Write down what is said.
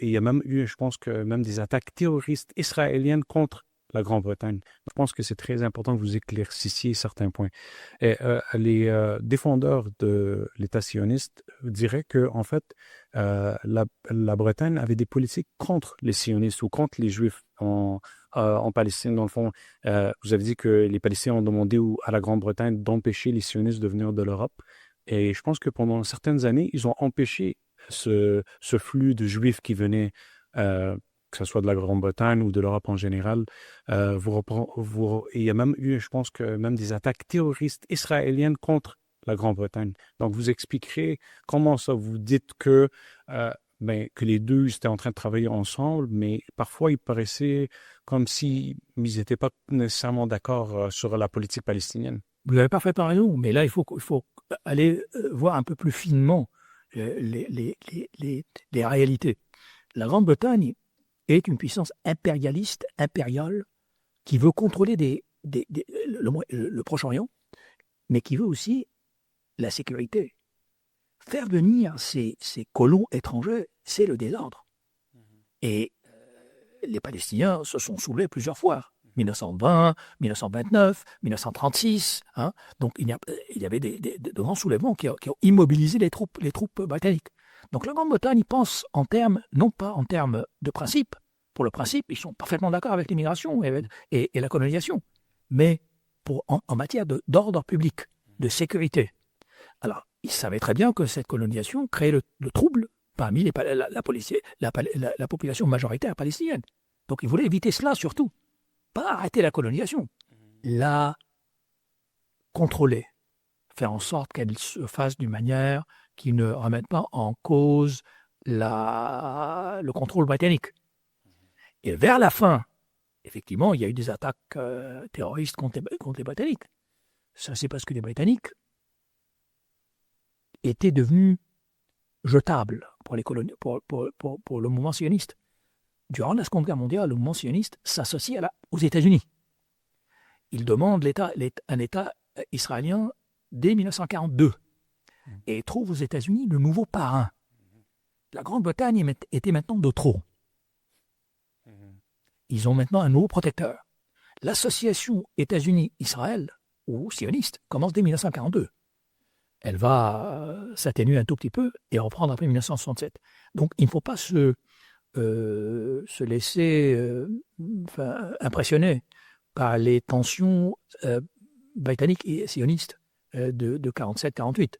il y a même eu, je pense que même des attaques terroristes israéliennes contre la Grande-Bretagne. Je pense que c'est très important que vous éclaircissiez certains points. Et, les défendeurs de l'État sioniste diraient que, en fait, la Bretagne avait des politiques contre les sionistes ou contre les Juifs en Palestine. Dans le fond, vous avez dit que les Palestiniens ont demandé à la Grande-Bretagne d'empêcher les sionistes de venir de l'Europe. Et je pense que pendant certaines années, ils ont empêché ce flux de Juifs qui venaient, que ce soit de la Grande-Bretagne ou de l'Europe en général. Il y a même eu, je pense que même des attaques terroristes israéliennes contre la Grande-Bretagne. Donc, vous expliquerez comment ça, vous dites que les deux étaient en train de travailler ensemble, mais parfois il paraissait comme s'ils n'étaient pas nécessairement d'accord sur la politique palestinienne. Vous avez parfaitement raison, mais là, il faut aller voir un peu plus finement les réalités. La Grande-Bretagne est une puissance impérialiste, impériale, qui veut contrôler le Proche-Orient, mais qui veut aussi la sécurité. Faire venir ces colons étrangers, c'est le désordre. Et les Palestiniens se sont soulevés plusieurs fois. 1920, 1929, 1936. Hein. Donc il y avait de grands soulèvements qui ont immobilisé les troupes britanniques. Donc la Grande-Bretagne pense en termes, non pas en termes de principe. Pour le principe, ils sont parfaitement d'accord avec l'immigration et la colonisation. Mais en matière d'ordre public, de sécurité. Alors, ils savaient très bien que cette colonisation créait le trouble parmi la population majoritaire palestinienne. Donc ils voulaient éviter cela surtout. Pas arrêter la colonisation, la contrôler, faire en sorte qu'elle se fasse d'une manière qui ne remette pas en cause le contrôle britannique. Et vers la fin, effectivement, il y a eu des attaques terroristes contre les Britanniques. Ça, c'est parce que les Britanniques étaient devenus jetables pour le mouvement sioniste. Durant la Seconde Guerre mondiale, le mouvement sioniste s'associe aux États-Unis. Il demande un État israélien dès 1942 et trouve aux États-Unis le nouveau parrain. La Grande-Bretagne était maintenant de trop. Ils ont maintenant un nouveau protecteur. L'association États-Unis-Israël, ou sioniste, commence dès 1942. Elle va s'atténuer un tout petit peu et reprendre après 1967. Donc il ne faut pas se laisser impressionner par les tensions britanniques et sionistes de 47-48.